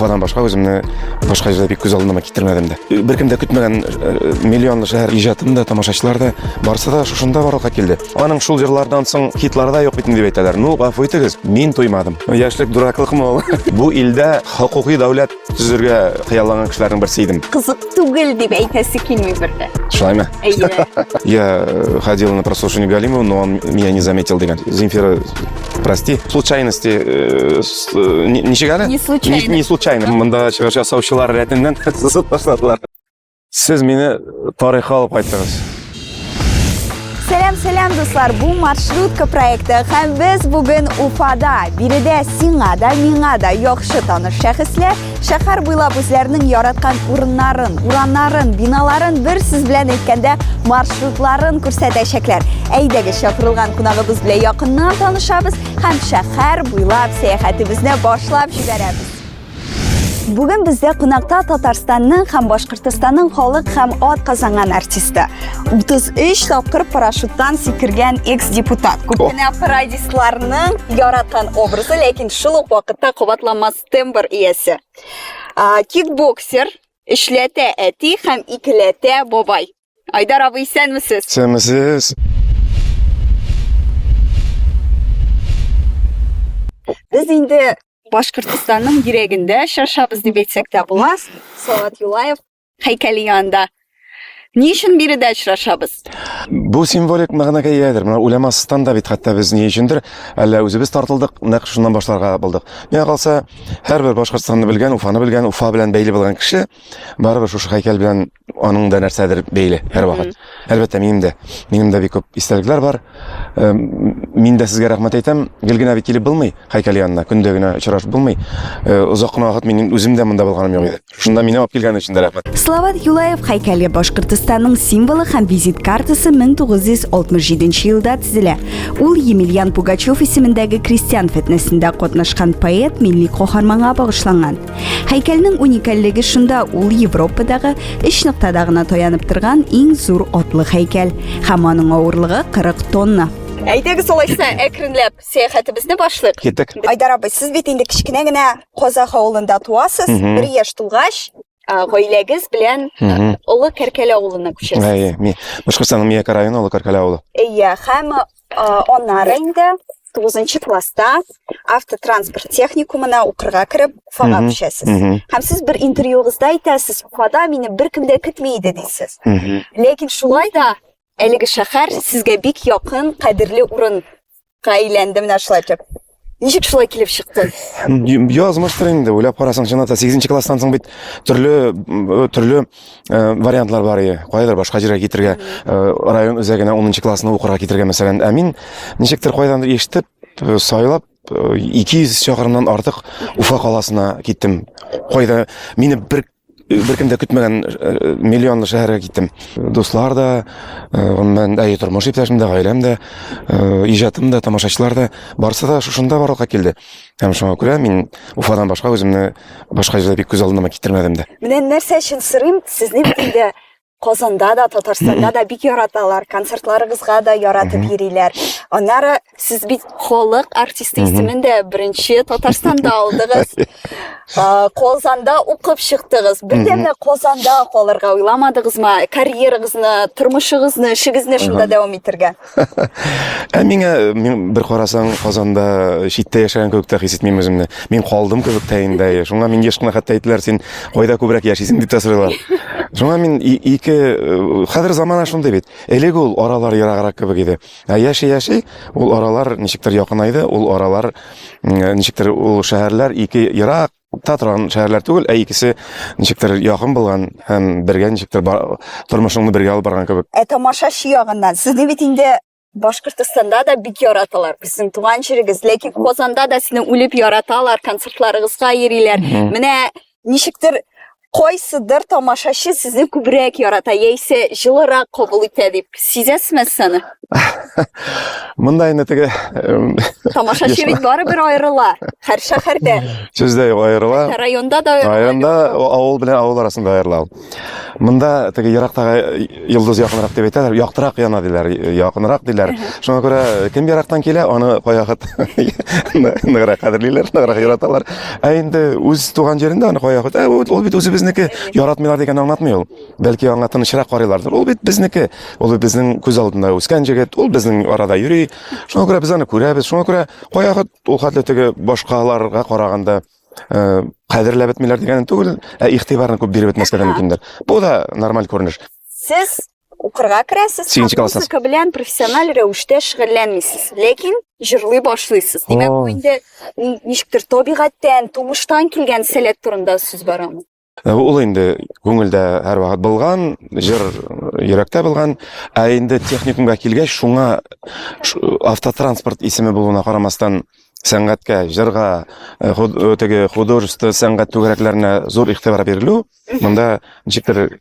Уфадан башка өзүмнү башка жерде бик көз алдыма кетирмедим да. Бир ким да күтмөгөн миллионлы шаар ижатым да, тамашачылар да барса да шушунда барлыкка келди. Аның шул жырлардан соң хитларда жок битин деп айталар. Ну, гафу итегез, мен тоймадым. Яшьлек дураклыкмы ул? Бу илдә хукукый дәүләт төзергә кыяллаган кешеләрнең берсе идем. Кызык түгел дип әйтәсе килми бердә. Шулаймы? Я ходил на прослушивание Галимова, но он меня не заметил деген. Земфира, прости, случайности ничегали? Не случайно. Не случайно. Мында жасаучылар рәтеннән сызып башладылар. Сез мине тарихка алып кайттыгыз. Сәлам дуслар, бу маршрутка проекты һәм без бүген Уфада. Биредә сиңа да, миңа да яхшы таныш шәхесләр шәһәр буйлап үзләренең яраткан урыннарын, урамнарын, биналарын бер сүз белән әйткәндә маршрутларын күрсәтәчәкләр. Әйдәгез, чакырылган кунагыбыз белән якыннан танышабыз һәм шәһәр буйлап сәяхәтебезне башлап җибәрәбез. Бүген бездә кунакта Татарстанның һәм Башкортстанның халык һәм ат казанган артисты. 33 тапкыр парашюттан сикергән экс-депутат. Күпенә пародистларның яраткан образы, ләкин шул ук вакытта кабатланмас тембр иясе. Кикбоксер, эшләтә әти һәм икеләтә бабай. Айдар абый, исәнмесез? Исәнмесез. Без инде Башкортстанның йөрәгендә шашабыз дип әйтсәк тә була. Салават Юлаев һәйкәле янында. Ни өчен биредә очрашабыз? Бу символик мәгънәгә иядер. Менә уламастан да бит хәтта без ни өчендер, әллә үзебез тартылдык, нәкъ шуннан башларга булдык. Миңа калса, һәрбер Башкортстанны белгән, Уфаны белгән, Уфа белән бәйле булган кеше барыбер шушы һәйкәл белән аның да нәрсәдер бәйле һәр вакыт. Әлбәттә, минем дә бик күп истәлекләр бар. Мин дә сезгә рәхмәт әйтәм. Гел генә бит килеп булмый һәйкәл янына, көндә генә очрашып булмый. Узак кына вакыт мин үзем дә монда булганым юк иде. Шунда мине алып килгән өчен дә рәхмәт. Салават Юлаев һәйкәле Башкортстанның символы һәм визит картасы 1967 елда төзелә. Ул Емельян Пугачев исемендәге крестьян фетнәсендә катнашкан поэт милли каһарманга багышланган. Һәйкәлнең уникальлеге шунда, ул Европадагы 3 ноктада гына таянып торган иң зур атлы һәйкәл һәм аның авырлыгы 40 тонна. Әйдәгез алайса, әкренләп сәяхәтебезне башлыйк. Киттек. Айдар абый, сез бит инде кичкенә генә Казах авылында туасыз, 1 яшь тулгач, гаиләгез белән Олы Кәркәле авылына күчәсез. Башкортстанның Миякә районы, Олы Кәркәле авылы. Һәм аннары инде 9 класста автотранспорт техникумына укырга кереп, Уфага күчәсез. Һәм сез бер интервьюгызда әйтәсез, Уфада мине беркем дә көтми иде дисез. Ләкин шулай да әлеге шәһәр сезгә бик якын, кадерле урынга әйләнде менә шулай дип. Ничек шулай килеп чыкты? Язмыштыр инде, уйлап карасаң, чынлап 8 класстан соң бит төрле вариантлар бар иде. Кайдыр башка җиргә китергә, район үзәгенә 10 классны укырга китергә мәсәлән. Ә мин ничектер кайдандыр ишетеп, сайлап 200 чакрымнан артык Уфа каласына киттем. Кайда мине бер кем дә көтмәгән миллионлы шәһәргә киттем. Дуслар да, мен тормыш иптәшем дә, гаиләм дә, иҗатым да, тамашачылар да барсы да шушында барлыкка килде. Һәм шуңа күрә мин Уфадан башка үземне башка җирдә бик күз алдыма китермәдем дә. Менә нәрсә өчен сорыйм, сезне инде Казанда да, Татарстанда да бик яраталар, концертларыгызга да яратып йөриләр. Аннары сез бит халык артисты исемен дә беренче Татарстанда алдыгыз. Казанда укып чыктыгыз. Бердәмне Казанда калырга уйламадыгызмы? Карьерагызны, тормышыгызны, эшегезне шунда дәвам итәргә? Мин бер карасаң, Казанда читтә яшәгән кебек тә хис итмим үземне. Мин калдым кебек тә инде. Шуңа мин еш кына хәтта әйттеләр, син кайда күбрәк яшисең дип тасырлар. Шуңа мин хәзер замана шундай бит. Элек ул аралар ераграк кебек иде. Яши, ул аралар ничектер якынайды, ул аралар ничектер ул шәһәрләр ике ерак торган шәһәрләр түгел, икесе ничектер якын булган һәм бергә ничектер тормышыңны бергә алып барган кебек. Тамашачы ягыннан сезне бит инде Башкортстанда да бик яраталар, безнең туган җирегез, ләкин Казанда да сине үлеп яраталар, концертларыгызга йөриләр. Менә ничектер кайсыдыр тамашачы сезне күбрәк ярата, яисә җылырак кабул итә дип сизәсезме саны? Мында инде теге Тамашачы барыбер аерыла. Һәр шәһәрдә, сүздә аерыла. районда да Айрында авыл белән авыл арасында аерыла. Мында теге ерактагы йолдыз якынрак дип әйтәләр, яктырак яна диләр, якынрак диләр. Шуңа күрә кем ярактан килә, аны каягыт ныграк кадерлиләр, ныграк яраталар. Ә инде үз туган җирендә аны каягыт, ул бит үзебезнеке, яратмыйлар дигән аңлатмый ул. Бәлки аңа тынычрак карыйлардыр. Ул бит безнеке, ул бит безнең күз алдында үскән җегет, ул безнең арада йөри. Шуңа күрә без аны күрәбез. Шуңа күрә каягыт ул хәтле теге башкаларга караганда кадерләп бетмиләр дигән түгел, игътибарны күп биреп бетмәскә дә мөмкиндер. Бу да нормаль күренеш. Сез укырга керәсез, Сигезенче класста. музыка белән профессиональ рәвештә шөгыльләнмисез, ләкин җырлый башлыйсыз. Димәк, бу инде ничектер табигатьтән, тумыштан килгән сәләт турында сүз барамы? Ул инде күңелдә һәрвакыт булган, җыр йөрәктә булган, ә инде техникумга килгәч, шуңа автотранспорт исеме булуына карамастан сәнгатькә, җырга, теге художество сәнгать түгәрәкләренә зур игътибар бирелү, монда ничектер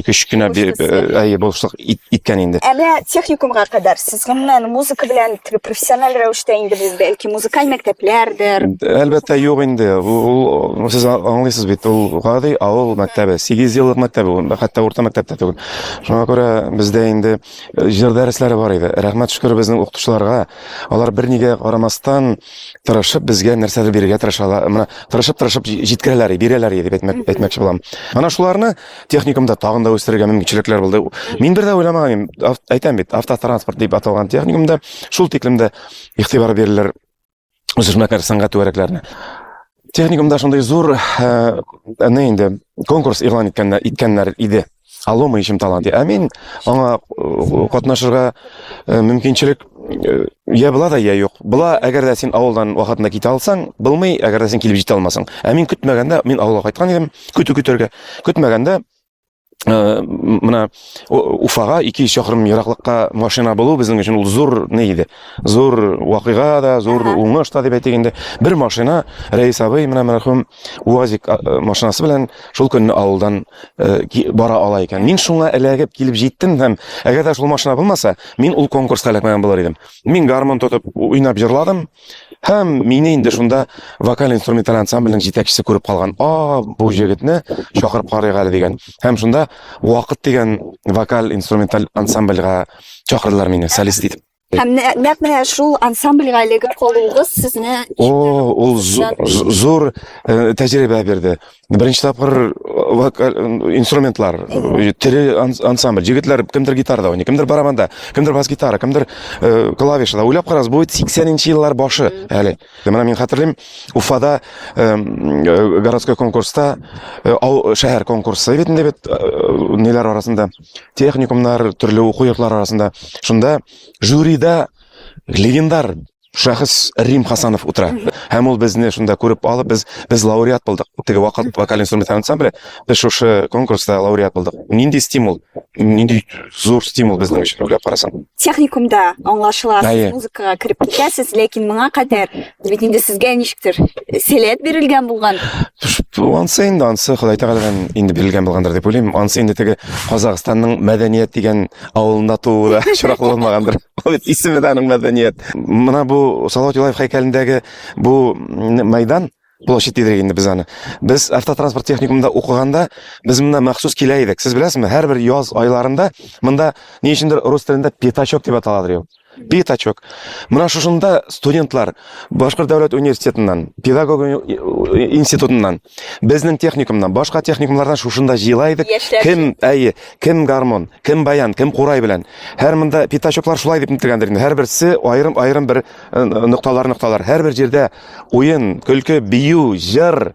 кечкенә булышлык иткән инде. Әмма техникумга кадәр сез гомумән музыка белән профессиональ рәвештә инде бәлки музыкаль мәктәпләрдер. Әлбәттә юк инде. Ул сез аңлыйсыз бит, ул гади авыл мәктәбе, 8 еллык мәктәбе, ул хәтта урта мәктәптә түгел. Шуңа күрә бездә инде җыр дәресләре бар иде. Рәхмәт шөкер безнең укытучыларга. Алар бернигә карамастан тырышып безгә нәрсәдер бирергә тырышалар. Менә тырышып җиткерәләр, бирәләр дип әйтмәкче булам. Ана шуларны техникумда тагын да үстерергә мөмкинлекләр булды. Мин бер дә уйламаган, әйтәм бит, автотранспорт дип аталган техникумда шул тиклемдә игътибар бирелер үсешмәкәр сәнгать түгәрәкләренә. Техникумда шундый зур инде конкурс игълан иткәннәр иде. Алома ишем талант. Ә мин аңа катнашырга мөмкинчелек я була да, я юк. Була, әгәр дә син авылдан вакытында китә алсаң, булмый, әгәр дә син килеп җитә алмасаң. Ә мин көтмәгәндә, мин авылга кайткан идем, көтәргә. Көтмәгәндә менә Уфага 2 чакрым ераклыкка машина булу безнең өчен ул зур иде. Зур вакыйга да, зур уңыш та дип әйтгәндә, бер машина Рәис абый менә мәрхүм УАЗик машинасы белән шул көнне авылдан бара ала икән. Мин шуңа эләгеп килеп җиттем һәм әгәр дә шул машина булмаса, мин ул конкурска эләкмәгән булыр идем. Мин гармон тотып уйнап җырладым. Һәм мине инде шунда вокаль-инструменталь ансамбльнең җитәкчесе күреп калган. Бу җегетне чакырып карыйк әле дигән. Һәм шунда вакыт дигән вокаль-инструменталь ансамбльгә чакырдылар мине солист итеп. Һәм нәкъ менә шул ансамбльгә эләгеп калуыгыз сезне Ул зур тәҗрибә бирде. Беренче тапкыр вокаль инструментлар, тере ансамбль, җегетләр кемдер гитарада уйный, кемдер барабанда, кемдер бас гитара, кемдер клавишада. Уйлап карагыз, бу 80нче еллар башы әле. Менә мин хәтерлим, Уфада городской конкурста, шәһәр конкурсы бит инде бит ниләр арасында, техникумнар, төрле уку йортлары арасында. Шунда жюрида легендар шәхес Рим Хасанов утыра. Һәм ул безне шунда күреп алып, без лауреат булдык. Теге вакыт вокаль-инструменталь ансамбле без шушы конкурста лауреат булдык. Нинди стимул, нинди зур стимул безнең өчен, уйлап карасаң. Техникумда аңлашыла, музыкага кирип китәсез, ләкин моңа кадәр бит инде сезгә ничектер сәләт бирелгән булган. Ансы инде, Ходай Тәгаләдән инде бирелгән булгандыр дип уйлыйм. Ансы инде теге Казакъстанның мәдәният дигән авылында тууда чираклы булмагандыр. Бит исеме дә аның мәдәният. Менә бу Салават Юлаев һәйкәлендәге бу мәйдан, площадь дидек инде без аны. Без автотранспорт техникумында укыганда, без монда махсус килә идек. Сез беләсезме, һәрбер яз айларында монда ни өчендер рус телендә пятачок дип аталадыр. Пятачок. Менә шушында студентлар Башкорт дәүләт университетыннан, педагог институтыннан, безнең техникумнан, башка техникумлардан шушында җыела идек. Кем гармон, кем баян, кем курай белән. Һәр монда пятачоклар шулай дип нитергәндер инде. Һәрберсе аерым бер нокталар. Һәрбер җирдә уен, көлке, бию, җыр,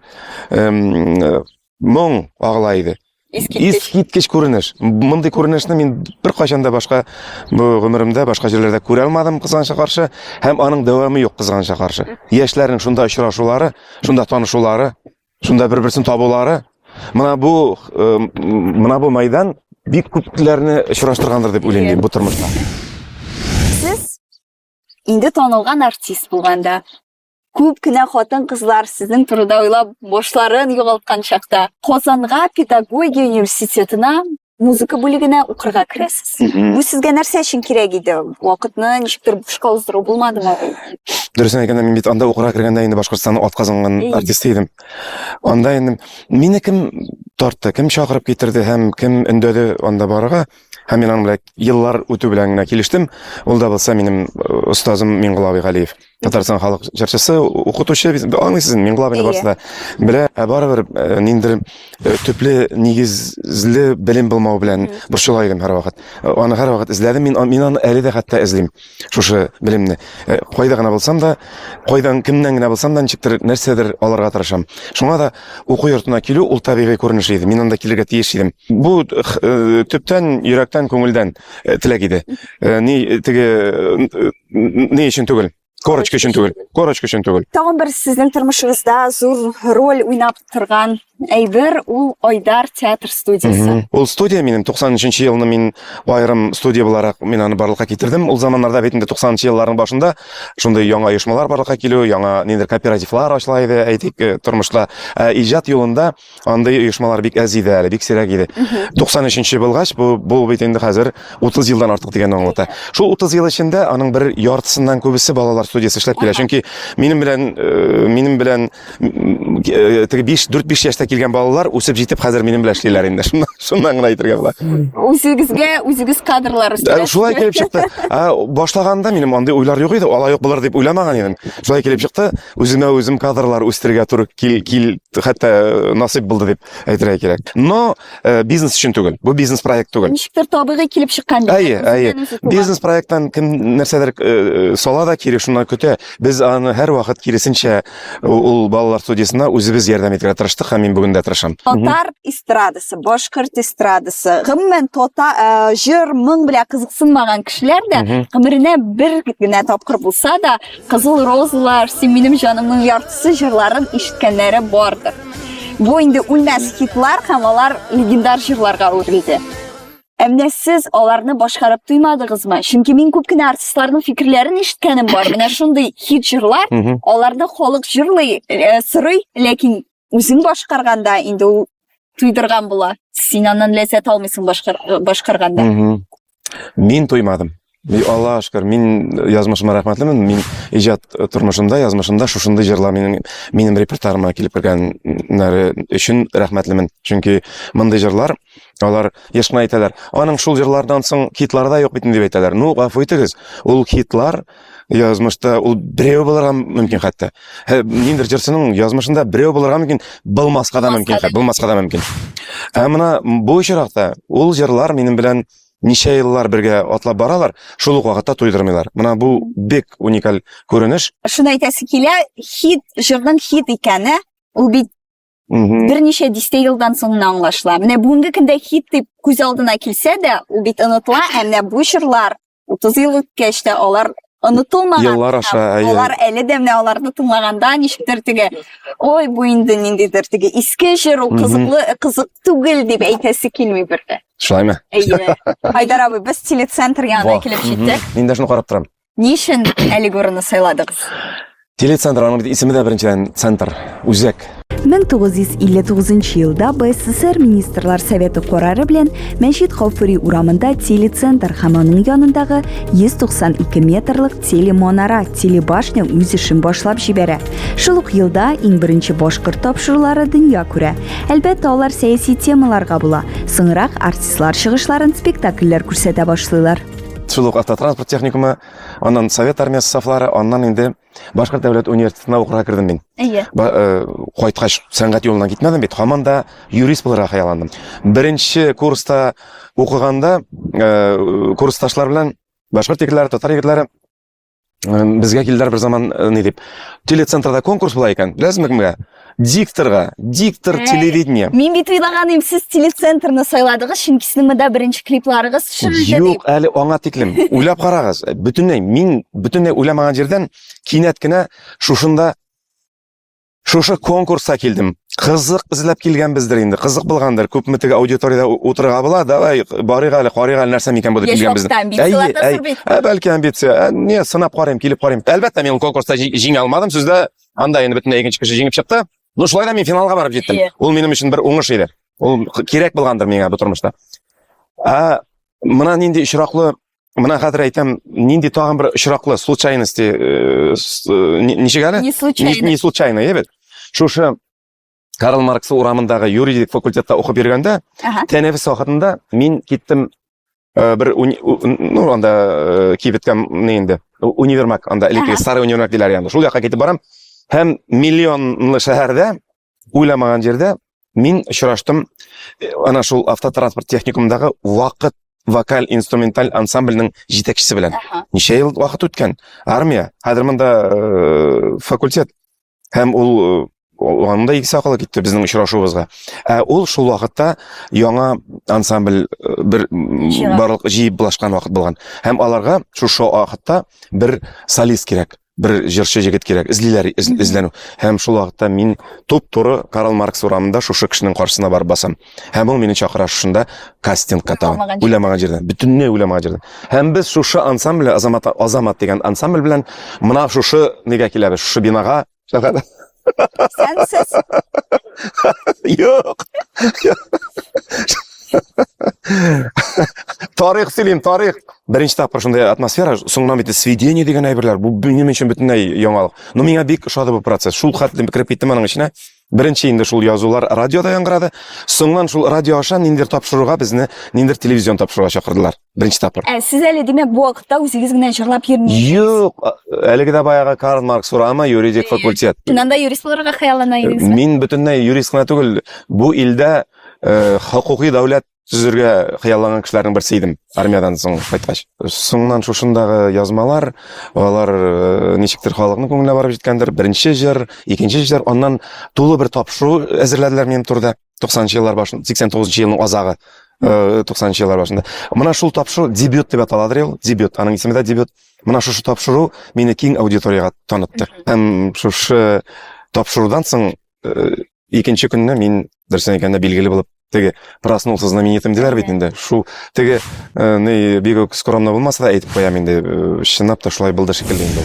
моң агыла иде. Искиткеч күренеш. Мондый күренешне мин бер кайчан да башка гомеремдә, башка җирләрдә күрә алмадым кызганча каршы, һәм аның дәвамы юк кызганча каршы. Яшьләрнең шунда очрашулары, шунда танышулары, шунда бер-берсен табулары, менә бу мәйдан бик күпләрне очраштыргандыр дип уйлыйм бу тормышта. Сез инде танылган артист булганда, күп кенә хатын-кызлар сезнең турыда уйлап башларын югалткан чакта, Казанга педагогия университетына музыка бүлегенә укырга керәсез. Бу сезгә нәрсә өчен кирәк иде? Вакытны ничектер бушка уздыру булмадымы? Дөресен әйткәндә, мин бит анда укырга кергәндә инде Башкортстанның атказанган артисты идем. Анда инде мине кем тартты, кем чакырып китерде һәм кем өндәде анда барырга. Һәм мин аның белән еллар үтү белән генә килештем. Ул да булса минем остазым Миңгылабый Галиев. Татарстан халык җырчысы, укытучы, аңлыйсыз, Миңгылабыйны барсы да белә. Барыбер ниндер төпле нигезле белем булмау белән борчыла идем һәр вакыт. Аны һәр вакыт эзләдем. Мин аны әле дә хәтта эзлим. Шушы белемне. Кайда гына булсам да, кайдан кемнән генә булсам да ничектер нәрсәдер алырга тырышам. Шуңа да уку йортына килү ул табигый күренеш иде. Мин анда килергә тиеш идем. Бу төптән, йөрәктән, күңелдән теләк иде. Ни өчен түгел? Корочка өчен түгел. Корочка өчен түгел. Тагын бер сезнең тормышыгызда зур роль уйнап торган әйбер ул Айдар театр студиясе. Ул студия минем 93-нче елны мин айрым студия буларак мин аны барлыкка китердем. Ул заманнарда бит инде 90-нчы елларның башында шундый яңа оешмалар барлыкка килү, яңа ниндер кооперативлар ачыла иде, әйтик, тормышта. Иҗат юлында андай оешмалар бик аз иде әле, бик сирәк иде. 93-нче булгач бу бит инде хәзер 30 елдан артык дигән аңлата. Шул 30 ел эчендә аның бір яртысыннан күбесе балалар студиясы эшләп килә. Чөнки минем белән теге 4-5 яшьтә килгән балалар үсеп җитеп хәзер минем белән эшлиләр инде. Шуннан гына әйтергә була. Үзегез кадрлар үстерәсез. Шулай килеп чыкты. Башлаганда минем андый уйлар юк иде. Алай юк булыр дип уйламаган идем. Шулай килеп чыкты. Үзем кадрлар үстергә туры кил хәтта насыйп булды дип әйтергә кирәк. Но бизнес өчен түгел. Бу бизнес проект түгел. Ничектер табигый килеп чыккан. Әйе. Бизнес проекттан кем нәрсәдер сала да кире шуннан көтә. Без аны һәр вакыт киресенчә ул балалар студиясына үзебез ярдәм итәргә тырыштык һәм мин бүген дә тырышам. Татар эстрадасы, башкорт эстрадасы, гомумән җыр, моң белән кызыксынмаган кешеләр дә гомеренә бер генә тапкыр булса да Кызыл розалар, Син минем җанымның яртысы җырларын ишеткәннәре бардыр. Бу инде үлмәс хитлар һәм алар легендар җырларга үрелде. Әмма сез аларны башкарып туймадыгызмы? Чөнки мин күп кенә артистларның фикерләрен ишеткәнем бар. Менә шундый хит җырлар, аларны халык җырлый, сырый, ләкин үзең башкарганда инде ул туйдырган була. Син аннан ләззәт алмыйсың башкарганда. Мин туймадым. Аллаһка шөкер, мин язмышыма рәхмәтлемен. Мин иҗат тормышында, язмышында шушындый җырлар минем репертуарыма килеп кергәннәре өчен рәхмәтлемен. Чөнки мондый җырлар алар ешкына әйтәләр. Аның шул җырлардан соң хитлары да юк бит дип әйтәләр. Ну, гафу итегез. Ул хитлар язмышта ул берәү булырга мөмкин хәтта. Ниндер җырчының язмышында берәү булырга мөмкин, булмаска да мөмкин. Ә менә бу очракта ул җырлар минем белән ничә еллар бергә атлап баралар, шул ук вакытта туйдырмыйлар. Менә бу бик уникаль күренеш. Шуны әйтәсе килә, җырның хит икәне, ул бит берничә дистә елдан соң аңлашыла. Менә бүгенге көндә хит дип күз алдына килсә дә, ул бит онытыла, әмма бу җырлар 30 ел үткәч тә алар онытылмаган. Еллар аша, алар әле дә менә аларны тыңлаганда ничектер теге, ой, бу инде ниндидер теге иске җыр, ул кызык түгел дип әйтәсе килми бердә. Шулаймы? Әйе. Айдар абый, без телецентр янына килеп җиттек. Мин дә шуны карап торам. Ни өчен әлеге урынны сайладыгыз? Телецентр, аның исеме дә беренчедән центр, үзәк. 1959 елда БССР Министрлар Советы карары белән Мәҗит Гафури урамында телецентр һәм аның янындагы 192 метрлык телемонара, телебашня үз эшен башлап җибәрә. Шул ук елда иң беренче башкорт тапшырулары дөнья күрә. Әлбәттә, алар сәяси темаларга була. Соңрак артистлар чыгышларын, спектакльләр күрсәтә башлыйлар. Шул ук автотранспорт техникумы, аннан Совет армиясы сафлары, аннан инде Башкорт дәүләт университетына укырга кирдем мин. Кайткач сәнгать юлына китмәдем бит, һаман да юрист булырга хыялландым. Беренче курста укыганда курсташлар белән башкорт егетләре, татар егетләре безгә килделәр бер заман, ни дип, телецентрда конкурс була икән. Беләсезме кемгә? Диктор телевидение. Мин бит уйлаганым, сез телецентрны сайладыгыз, чөнки сезнең монда беренче клипларыгыз төшерелде дип. Юк, әле аңа тиклем. Уйлап карагыз. Мин бөтенләй уйламаган җирдән кинәт кенә шушы конкурска килдем. Кызык эзләп килгәнбездер инде. Кызык булгандыр. Күпме теге аудиторияда утырырга була, давай барыйк әле, карыйк әле нәрсә микән бу дип килгәнбез. Бәлки амбиция. Не, сынап карыйм, килеп карыйм. Әлбәттә, мин конкурста җиңә алмадым. Сүздә анда инде бөтенләй икенче кеше җиңеп чыкты. Ну, шулай да мин финалга барып җиттем. Ул минем өчен бер уңыш иде. Ул кирәк булгандыр миңа бу тормышта. Мына нинди очраклы, мына хәзер әйтәм, нинди тагын бер очраклы случайности, ничек әле? Не случайно, ебет. Шушы Карл Маркс урамындагы юридик факультетта укып йөргәндә, тәнәфес вакытында мин киттем бер анда кибеткән инде универмаг, анда элекке старый универмаг диләр янда. Шул якка китеп барам, һәм миллионлы шәһәрдә, уйламаган җирдә мин очраштым ана шул автотранспорт техникумындагы вакыт вокаль инструменталь ансамбльнең җитәкчесе белән. Ничә ел вакыт үткән? Армия, хәзер монда факультет. Һәм ул анда ике сакалы китте безнең очрашуыбызга. Ул шул вакытта яңа ансамбль бер барлык җыеп булашкан вакыт булган. Һәм аларга шушы вакытта бер солист кирәк, бер җырчы җегет кирәк, эзләнү. Һәм шул вакытта мин туп-туры Карл Маркс урамында шушы кешенең каршысына барып басам. Һәм ул мине чакыра шушында кастингка тагын. Уйламаган җирдән, бөтенләй уйламаган җирдән. Һәм без шушы ансамбль, Азамат дигән ансамбль белән мына шушы нигә киләбез, шушы бинага. Сенсез. Юк. Тарих сөйлим, тарих. Беренче тапкыр шундай атмосфера, соңыннан бит сведение дигән әйберләр. Бу минем өчен бөтенләй яңалык. Но миңа бик ошады бу процесс. Шул хәтле кирип киттем аның иченә. Беренче инде шул язулар радиода яңгырады. Соңнан шул радио аша ниндер тапшыруга безне, ниндер телевизион тапшыруга чакырдылар. Беренче тапкыр. Сез әле димәк бу вакытта үзегез генә җырлап йөрмисез? Юк, әлеге дә баягы Карл Маркс урамы, юридик факультет. Шуннан да юрист булырга хыяллана идегезме? Мин бөтенләй юрист кына түгел, бу илдә хокукый дәүләт төзергә хыялланган кешеләрнең берсе идем, армиядан соң кайткач. Соңнан шушындагы язмалар, алар ничектер халыкның күңеленә барып җиткәндер. Беренче җыр, икенче җыр, аннан тулы бер тапшыру әзерләделәр минем турда. 90-нчы еллар башында, 89-нчы елның азагы, 90-нчы еллар башында. Мына шул тапшыру дебют дип аталадыр ул, дебют, аның исеме дә дебют. Мына шушы тапшыру мине киң аудиторияга танытты. Һәм шушы тапшырудан соң икенче көнне мин дөресен әйткәндә билгеле булып теге проснулся знаменитым диләр бит инде. Шу теге бик скромно булмаса да әйтеп куям инде, чынлап та шулай булды шикелле инде.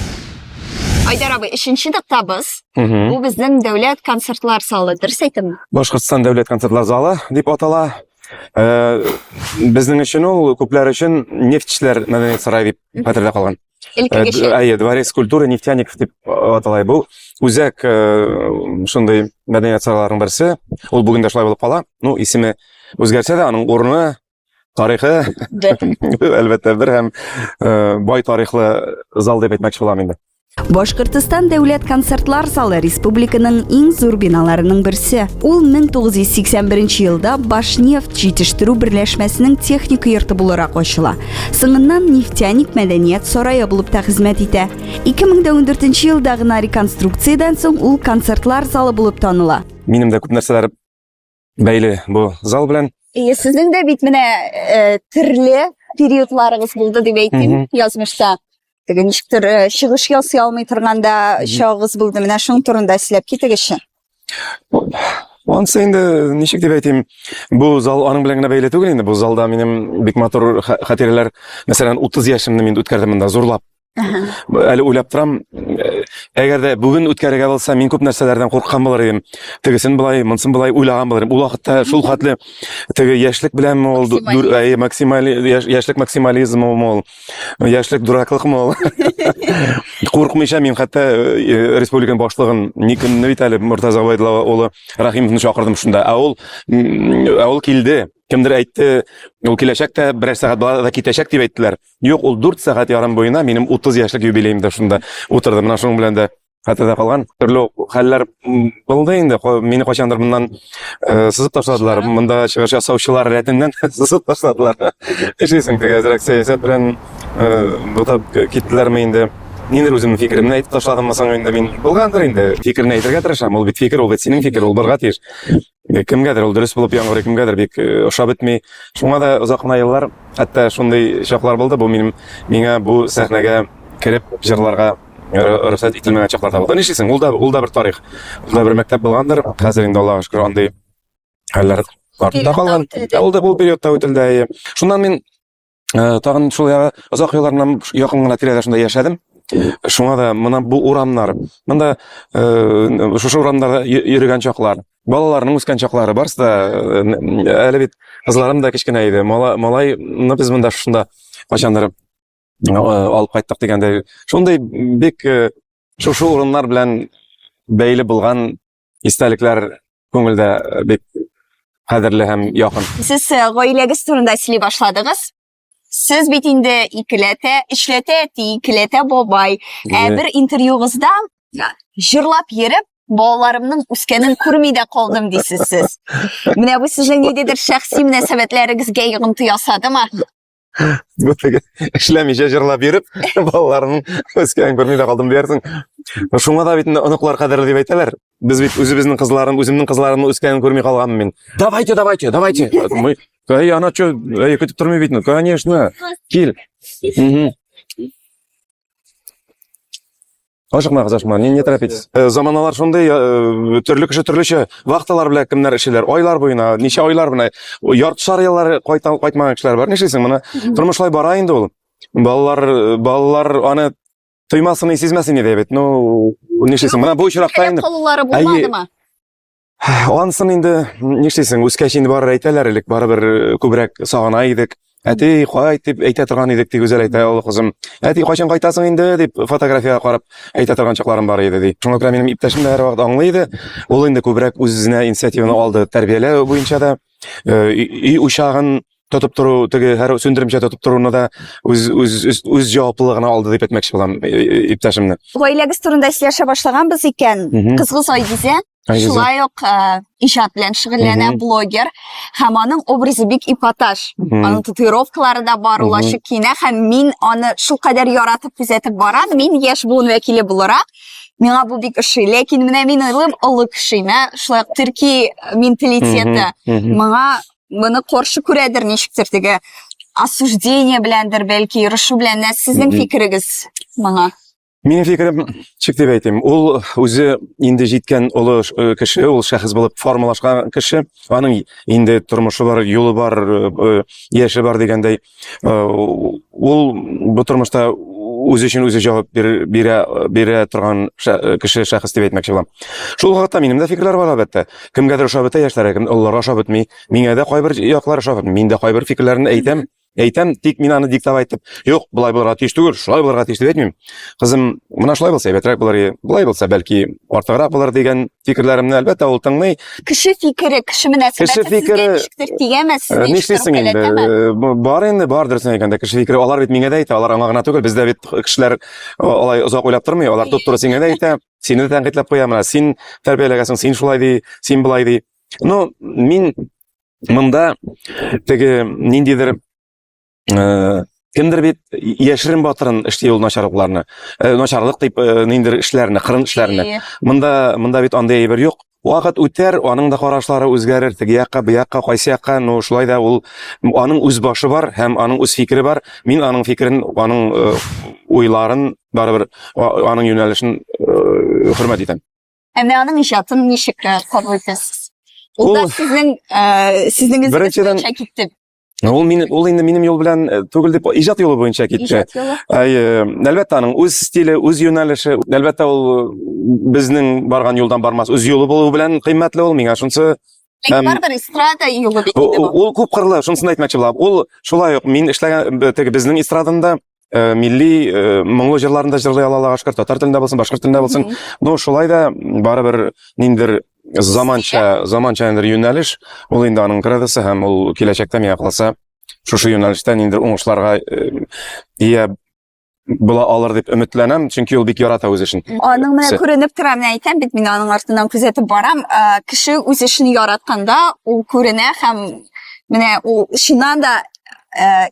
Айдар абый, 3нче тактабыз. Бу безнең дәүләт концертлар залы, дөрес әйтәмме? Башкортстан дәүләт концертлар залы дип атала. Безнең өчен ул күпләр өчен нефтьчеләр мәдәният сарае дип хәтердә калган. Дворец культуры нефтяников дип аталай бу. Үзәк шундый мәдәният сарайларының берсе. Ул бүген дә шулай булып кала. Ну, исеме үзгәрсә дә, аның урыны, тарихы әлбәттә бер һәм бай тарихлы зал дип әйтмәкче булам инде. Башкортстан дәүләт концертлар залы республиканың иң зур биналарының берсе. Ул 1981 елда Башнефть җитештерү берләшмәсенең техника йорты буларак ачыла. Соңыннан нефтяник мәдәният сарае булып та хезмәт итә. 2014 елда гына реконструкциядан соң ул концертлар залы булып таныла. Минем дә күп нәрсәләр бәйле бу зал белән. Сезнең дә бит менә төрле периодларыгыз булды дип әйтим язмышта. Теге ничектер чыгыш ясый алмый торганда чагыз булды. Менә шуның турында сөйләп китегезче. Ансы инде ничек дип әйтим, бу зал аның белән генә бәйле түгел инде. Бу залда минем бик матур хатирәләр, мәсәлән, 30 яшымны мин үткәрдем монда зурлап. Әле уйлап торам, әгәр дә бүген үткәрергә булса, мин күп нәрсәләрдән курккан булыр идем. Тегесен булай, монсын булай уйлаган булыр идем. Ул вакытта шул хәтле теге яшьлек белән ул яшьлек максимализм ул, яшьлек дураклыкмы ул. Куркмыйча мин хәтта республиканың башлыгын никөнне бит әле Муртаза Габайдулла улы Рахимовны чакырдым шунда. Ул килде. Кемдер әйтте, ул киләчәктә берәр сәгать да китәчәк дип әйттеләр. Юк, ул 4 сәгать ярым буена минем 30 яшьлек юбилеемдә шунда утырды. Менә шуның белән дә хәтердә калган. Төрле хәлләр булды инде. Мине качандыр моннан сызып ташладылар. Монда чыгыш ясаучылар рәтеннән сызып ташладылар. Эшлисең теге әзрәк сәясәт белән бутап киттеләрме инде. Ниндер үземнең фикеремне әйтеп ташладым соң инде мин булгандыр инде. Фикерне әйтергә тырышам. Ул бит фикер, ул бит синең фикер, ул барга тиеш. Кемгәдер ул дөрес булып яңгыр, кемгәдер бик ошап бетми. Шуңа да озак кына еллар, хәтта шундый чаклар булды. Бу миңа бу сәхнәгә кирип җырларга рөхсәт ителмәгән чаклар да булды. Нишлисең? Ул да бер тарих. Ул да бер мәктәп булгандыр. Хәзер инде Аллаһка шөкер андый хәлләр артта калган. Ул да бу периодта үтелде. Шуннан мин тагын шул озак еллардан якын гына тирәдә шунда яшәдем. Шуңа да мына бу урамнар, монда шушы урамнарда йөргән чаклар, балаларның үскән чаклары барсы да әле бит кызларым да кичкенә иде. Малайны без монда шунда качандыр алып кайттык дигәндә. Шундый бик шушы урыннар белән бәйле булган истәлекләр күңелдә бик кадерле һәм якын. Siz гаиләгез турында сөйли башладыгыз. Siz бит инде икеләтә, эшләтә, икеләтә бабай. Бер интервьюгызда җырлап йөреп, балаларымның үскәнен күрми дә калдым дисез сез. Менә бу сезнең ниндидер шәхси мөнәсәбәтләрегезгә йогынты ясадымы? Бу теге эшләмичә җырлап йөреп, балаларның үскәнен күрми дә калдым диярсең. Шуңа да бит оныклар кадерле дип әйтәләр. Без бит үзебезнең кызларымның үскәнен күрми калганмын мин. Давайте. Мы она что, көтеп тормый бит, конечно. Кил. Ашыкма, кызашма, не торопитесь. Заманалар шундый, төрле кеше төрлечә вакытлар белән кемнәр эшләр, айлар буена, ничә айлар белән, яртышар еллар кайтмаган кешеләр бар. Нишлисең, моны тормышлай бара инде ул. Балалар аны тоймасын, сизмәсен иде бит. Ну, нишлисең, моны бу очракта инде. Кылулары булмадымы? Ансын инде, нишлисең, үскәч инде барыр әйтәләр элек, барыбер күбрәк сагына идек. Әти, кайт дип әйтә торган идек, дип үзәл әйтә ул кызым. Әти, кайчан кайтасың инде дип фотография карап әйтә торган чакларым бар иде ди. Шуңа күрә минем иптәшем дә һәрвакыт аңлый иде. Ул инде күбрәк үзенә инициативаны алды, тәрбияләү буенча да, үй учагын тотып тору, теге һәр сүндермичә тотып торуны да үз җаваплылыгына алды дип әйтмәкче булам иптәшемне. Гаиләгез турында сөйләшә башлаганбыз икән. Кызгыз Айгизә шулай ук иҗат белән шөгыльләнә, блогер, һәм аның образы бик ипатаж. Аның татуировкалары да бар, улашып киенә, һәм мин аны шулкадәр яратып күзәтеп барам. Мин яшь буын вәкиле буларак, миңа бу бик ошый. Ләкин менә мин уйлыйм, олы кешеме, шулай ук төрки менталитеты. Моңа моны каршы күрәдер ничектер теге осуждение беләндер, бәлки ярышу белән. Сезнең фикерегез моңа? Минем фикерем чик дип әйтим. Ул үзе инде җиткән олы кеше, ул шәхес булып формалашкан кеше. Аның инде тормышы бар, юлы бар, яше бар дигәндәй. Ул бу тормышта үзе өчен үзе җавап бирә торган кеше, шәхес дип әйтмәкче булам. Шул вакытта минем дә фикерләр бар әлбәттә. Кемгәдер ошап бетә яшьләргә, олыларга ошап бетми. Миңа да кайбер яклар ошап бетми. Мин дә кайбер фикерләрне әйтәм, тик мин аны диктап әйтеп, юк, булай булырга тиеш түгел, шулай булырга тиеш дип әйтмим. Кызым, мона шулай булса, әйбәтрәк булыр, булай булса, бәлки артыграк булыр дигән фикерләремне әлбәттә ул тыңлый. Кеше фикере, кеше мөнәсәбәте сезгә ничектер тигәнме? Нишлисең инде? Бар инде, бардыр син әйткәндә, кеше фикере, алар бит миңа да әйтә, алар аңа гына түгел, бездә бит кешеләр алай озак уйлап тормый, алар туп-туры сиңа да әйтә, сине дә тәнкыйтьләп куя, менә син тәрбияләгәнсең, син шулай ди, син булай ди. Ну, мин монда теге ниндидер кемдер бит яшерен батырын эшли ул начарлыкларны. Начарлык дип ниндер эшләрне, кырын эшләрне. Монда бит андай әйбер юк. Вакыт үтәр, аның да карашлары үзгәрер, теге якка, бу якка, кайсы якка, ну шулай да ул аның үз башы бар һәм аның үз фикере бар. Мин аның фикерен, аның уйларын барыбер аның юнәлешен хөрмәт итәм. Әмма аның иҗатын ничек кабул итәсез? Ул да сезнең беренчедән китте. Ул инде минем юл белән түгел дип иҗат юлы буенча китте. Әлбәттә аның үз стиле, үз юнәлеше, әлбәттә ул безнең барган юлдан бармас, үз юлы булу белән кыйммәтле ул миңа. Шунысы Бардыр эстрада юлы бит инде бу. Ул күп кырлы, шунысын әйтмәкче булам. Ул шулай ук мин эшләгән теге безнең эстрадында милли моңлы җырларында җырлый ала ашкар, татар телендә булсын, башкорт телендә булсын. Ну шулай да барыбер ниндер заманча юнәлеш, ул инде аның кредасы һәм ул киләчәктә миңа калса шушы юнәлештә ниндер уңышларга ия була алыр дип өметләнәм, чөнки ул бик ярата үз эшен. Аның менә күренеп тора, менә әйтәм бит, мин аның артыннан күзәтеп барам. Кеше үз эшен яратканда ул күренә һәм менә ул чыннан да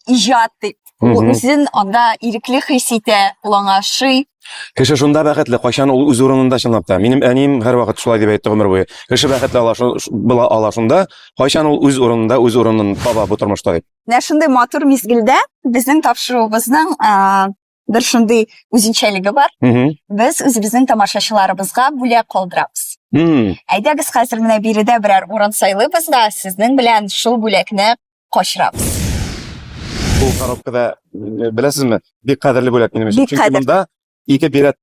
иҗат дип. Ул үзен анда ирекле хис итә, ул аңа шый. Кеше шунда бәхетле, кайчан ул үз урынында чынлап та. Минем әнием һәрвакыт шулай дип әйтте гомер буе. Кеше бәхетле була ала шунда, кайчан ул үз урынында, үз урынын таба бу тормышта дип. Менә шундый матур мизгелдә безнең тапшыруыбызның бер шундый үзенчәлеге бар. Без үзебезнең тамашачыларыбызга бүләк калдырабыз. Әйдәгез хәзер менә биредә берәр урын сайлыйбыз да сезнең белән шул бүләкне качырабыз. Бу коробкада беләсезме? Бик кадерле бүләк минем өчен. Чөнки монда 2 билет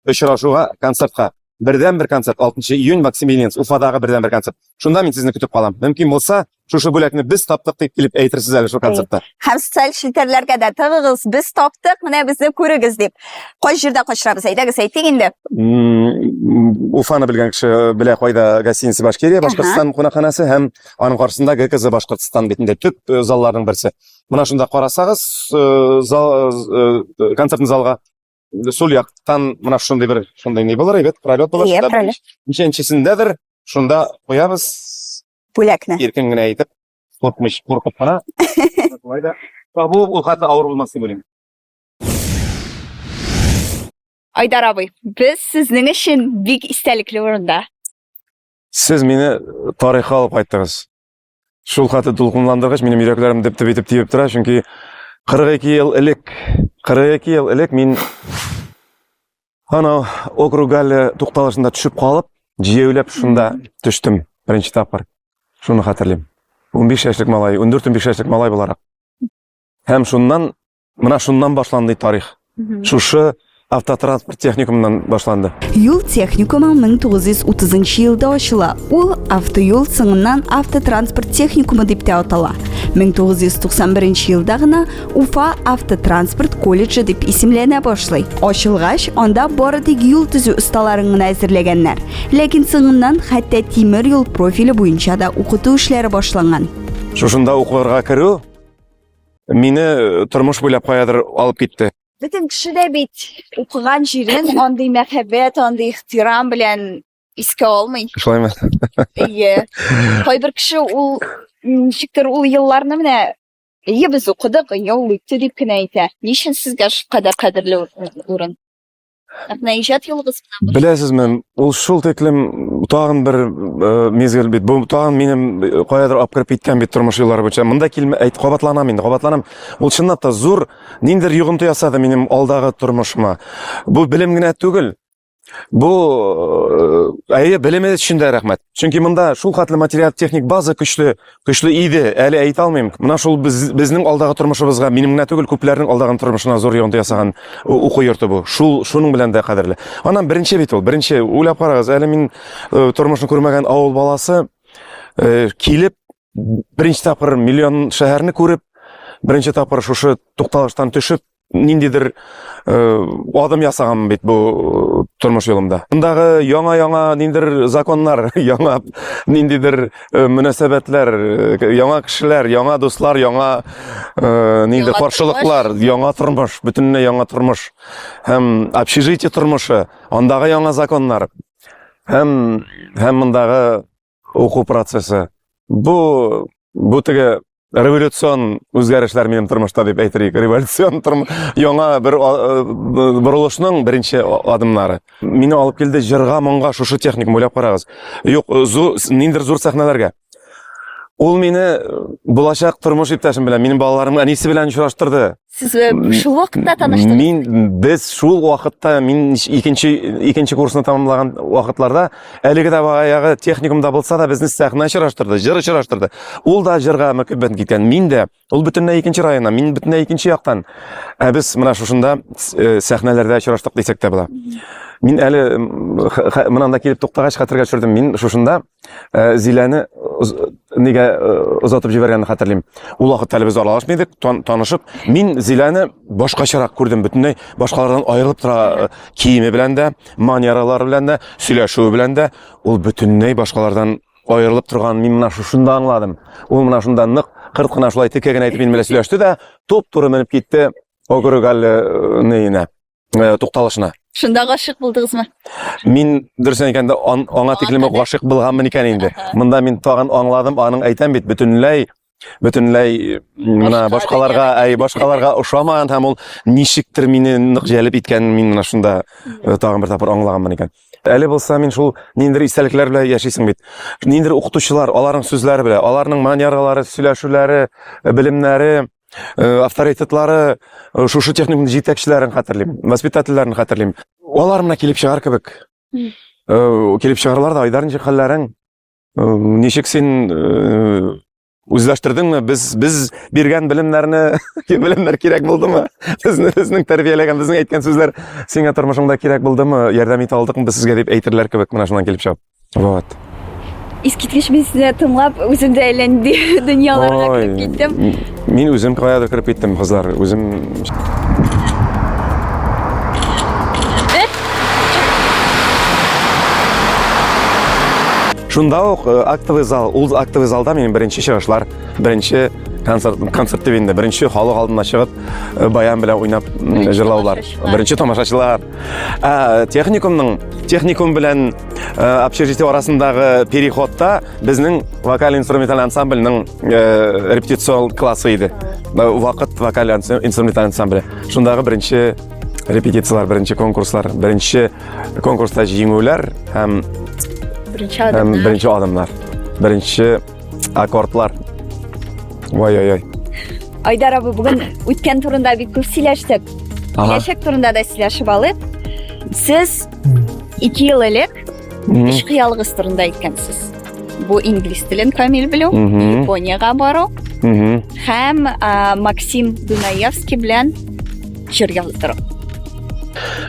очрашуга, концертка. Бердән бер концерт 6 июнь Максимилианс Уфадагы бердән бер концерт. Шунда мин сезне көтеп калам. Мөмкин булса, шушы бүләкне без таптык дип килеп әйтерсез әле шу концертта. Һәм социаль челтәрләргә дә тыгыгыз, без таптык, менә безне күрегез дип. Кай җирдә качрабыз, әйдәгез, әйтик инде. Уфаны белгән кеше белә кайда гостиница Башкирия, Башкортстан кунакханасы һәм аның каршысында ГКЗ Башкортстан битендә төп залларның берсе. Менә шунда карасагыз, концертный залга сол яктан менә шундай не булыр, әйбәт, пролет булыр. Ничәнчесендәдер, шунда куябыз Бүләкне. Иркен генә әйтеп, куркып кына. Шулай да. Бу ул хәтта авыр булмас дип уйлыйм. Айдар абый, без сезнең өчен бик истәлекле урында. Сез мине тарихка алып кайттыгыз. Шул хәтта дулкынландыргач, минем йөрәкләрем дип тибеп тора, чөнки 42 ел элек мин ана округале тукталышында төшүп калып, җәяүләп шунда төштем беренче тапкыр. Шуны хәтерлим. 15 яшьлек малай, 14-15 яшьлек малай буларак. Һәм шуннан башланды тарих. Шушы автотранспорт техникумыннан башланды. Юл техникумы 1930 елда ачыла. Ул автоюл соңыннан автотранспорт техникумы дип тә атала. 1991 елда гына Уфа автотранспорт колледжы дип исемләнә башлый. Ачылгач, анда бары тик юл төзү осталарын гына әзерләгәннәр. Ләкин соңыннан хәтта тимер юл профиле буенча да укыту эшләре башланган. Шушында укырга керү мине тормыш буйлап каядыр алып китте. Бөтен кеше дә бит укыган җирен андый мәхәббәт, андый ихтирам белән искә алмый. Шулаймы? Ие. Кайбер кеше ул ничектер ул елларны менә без укыдык, ел үтте дип кенә әйтә. Ничен сезгә шулкадәр кадерле урын? Менә иҗат юлыгыз белән. Беләсезме, ул шул тиклем тагын бер мезгил бит. Бу тагын минем каядыр алып кирип киткән бит тормыш юллары буенча. Монда килмә, әйт, кабатланам. Ул чынлап та зур ниндер йогынты ясады минем алдагы тормышыма. Бу белем генә түгел. Бу белеме өчен дә рәхмәт. Чөнки монда шул хәтле материал техник база көчле иде. Әле әйтә алмыйм. Менә шул безнең алдагы тормышыбызга, минем генә түгел, күпләрнең алдагы тормышына зур йогынты ясаган уку йорты бу. Шуның белән дә кадерле. Аннан беренче бит ул. Беренче уйлап карагыз, әле мин тормышны күрмәгән авыл баласы килеп беренче тапкыр миллион шәһәрне күреп, беренче тапкыр шушы тукталыштан төшеп, ниндидер адым ясаган бит бу тормыш юлымда. Мондагы яңа ниндидер законнар, яңа ниндидер мөнәсәбәтләр, яңа кешеләр, яңа дуслар, яңа ниндидер каршылыклар, яңа тормыш, бөтенләй яңа тормыш. Һәм общежитие тормышы, андагы яңа законнар. Һәм мондагы уку процессы. Бу теге революцион үзгәрешләр минем тормышта дип әйтерлек. Революцион яңа бер борылышның беренче адымнары. Мине алып килде җырга, моңга, шушы техникум уйлап карагыз. Юк, ниндер зур сәхнәләргә. Ул мине булачак тормыш иптәшем белән, минем балаларым әнисе белән очраштырды. Сез шул вакытта таныштыгыз? Без шул вакытта, мин икенче курсны тәмамлаган вакытларда, әлеге дә баягы техникумда булса да безне сәхнә очраштырды, җыр очраштырды. Ул да җырга мәкәбәт киткән. Мин дә, ул бөтенләй икенче районнан, мин бөтенләй икенче яктан. Без менә шушында сәхнәләрдә очраштык дисәк тә була. Мин әле монда килеп туктагач хәтергә төшердем. Мин шушында Зиләне нигә озатып җибәргәнне хәтерлим. Ул вакытта без аралашмыйдык, танышып, мин Зиләне башкачарак күрдем, бөтенләй башкалардан аерылып тора, киеме белән дә, манералары белән дә, сөйләшүе белән дә, ул бөтенләй башкалардан аерылып торган. Мин менә шушында аңладым. Ул менә шунда нык кырт кына шулай текәгән әйтеп мин белән сөйләште дә, топ-туры менеп китте Огыргал нейне, тукталышына. Шунда гашык булдыгызмы? Мин дөресен әйткәндә аңа тиклем гашык булганмын икән инде. Монда мин тагын аңладым, аның әйтәм бит бөтенләй менә башкаларга ошамаган һәм ул ничектер мине нык җәлеп иткән, мин менә шунда тагын бер тапкыр аңлаганмын икән. Әле булса мин шул ниндер истәлекләр белән яшисең бит. Ниндер укытучылар, аларның сүзләре белән, аларның манералары, сөйләшүләре, белемнәре, авторитетлары, шушы техникум җитәкчеләрен хәтерлим, воспитательләрен хәтерлим. Алар менә килеп чыгар кебек. Килеп чыгарлар да, Айдар, ничек хәлләрең? Ничек син Үзләштердеңме? Без биргән белемнәрне, белемнәр кирәк булдымы? Безнең тәрбияләгән, безнең әйткән сүзләр сиңа тормышыңда кирәк булдымы? Ярдәм итә алдыкмы без сезгә дип әйтерләр кебек, менә шуннан килеп чыгып. Вот. Искиткеч мен сезне тыңлап, үзем дә әйләнде, дөньяларга кирип киттем. Мин үзем каядыр кирип киттем, кызлар. Үзем Шунда ук актовый зал, ул актовый залда минем беренче чыгышлар, беренче концерт дип инде, беренче халык алдына чыгып, баян белән уйнап җырлаулар. Беренче тамашачылар. Техникум белән общежитие арасындагы переходта безнең вокаль-инструменталь ансамбльнең репетицион классы иде. Вакыт вокаль-инструменталь ансамбле. Шундагы беренче репетициялар, беренче конкурслар, беренче конкурста җиңүләр һәм Беренче адымнар, беренче аккордлар. Ой. Айдар абый, бүген үткән турында бик күп сөйләштек. Киләчәк турында да сөйләшеп алыйк. Сез 2 ел элек эш хыялыгыз турында әйткәнсез. Бу инглиз телен камил белү, Япониягә бару һәм Максим Дунаевский белән җыр яздыру.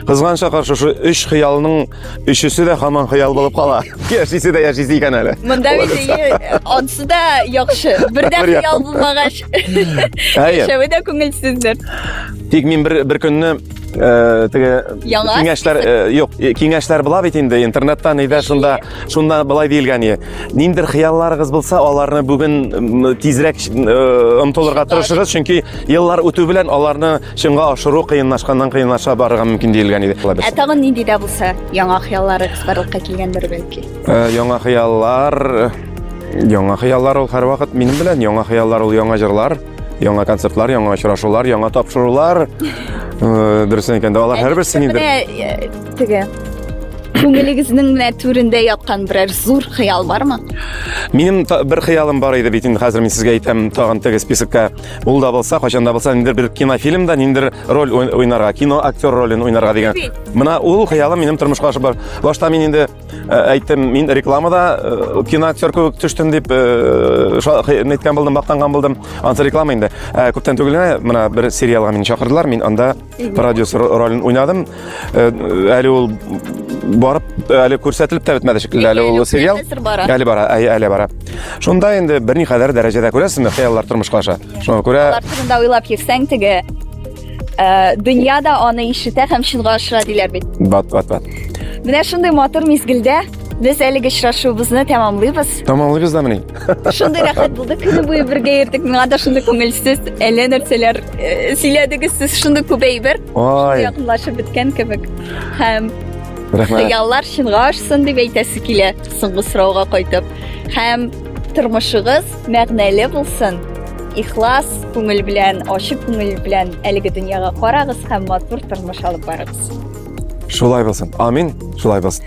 Кызганча каршы шу 3 хыялның 3-се дә һаман хыял булып кала. Яшисе дә яшисе икән әле. Монда онсы да яхшы. Бердә хыял булмагач. Шәве дә күңелсездер. Тик мин бер көнне киңәшләр була бит инде интернеттан иде шунда былай диелгән иде. Ниндер хыялларыгыз булса, аларны бүген тизрәк омтылырга тырышыгыз, чөнки еллар үтү белән аларны чынга ашыру кыйнлаша барырга мөмкин диелгән иде. Тагын нинди дә булса, яңа хыялларыгыз барлыкка килгәндер бәлки. Яңа хыяллар ул һәрвакыт минем белән, яңа хыяллар ул яңа җырлар. Яңа концертлар, яңа очрашулар, яңа тапшырулар. Дөресен әйткәндә, алар һәрберсе ниндер. Теге күңелегезнең менә түрендә яткан берәр зур хыял бармы? Минем бер хыялым бар иде бит инде, хәзер мин сезгә әйтәм, тагын теге спискка ул да булса, кайчан да булса, ниндер бер кинофильмда ниндер роль уйнарга, кино актер ролен уйнарга дигән. Менә ул хыялым минем тормышка ашып бар. Башта мин инде әйттем, мин рекламада кино актер кебек төштем дип әйткән булдым, мактанган булдым. Ансы реклама инде. Күптән түгел менә бер сериалга мине чакырдылар, мин анда продюсер ролен уйнадым. Әле ул барып, әле күрсәтелеп тә бетмәде шикелле, әле ул сериал. Әле бара. Шунда инде берникадәр дәрәҗәдә күрәсезме, хыяллар тормышка аша. Шуңа күрә алар турында уйлап йөрсәң, теге дөньяда аны ишетә һәм чынга ашыра диләр бит. Бат. Менә шундый матур мизгелдә без әлеге очрашуыбызны тәмамлыйбыз. Тамамлыйбыз да менә. Шундый рәхәт булды, көне буе бергә йөрдек. Миңа да шундый күңелсез, әллә нәрсәләр сөйләдегез сез, шундый күп әйбер. Якынлашып беткән кебек. Һәм хыяллар чынга ашсын дип әйтәсе килә, соңгы сорауга кайтып. Һәм тормышыгыз мәгънәле булсын. Ихлас күңел белән, ачык күңел белән әлеге дөньяга карагыз һәм матур тормыш алып барыгыз. Шулай булсын. Амин. Шулай булсын.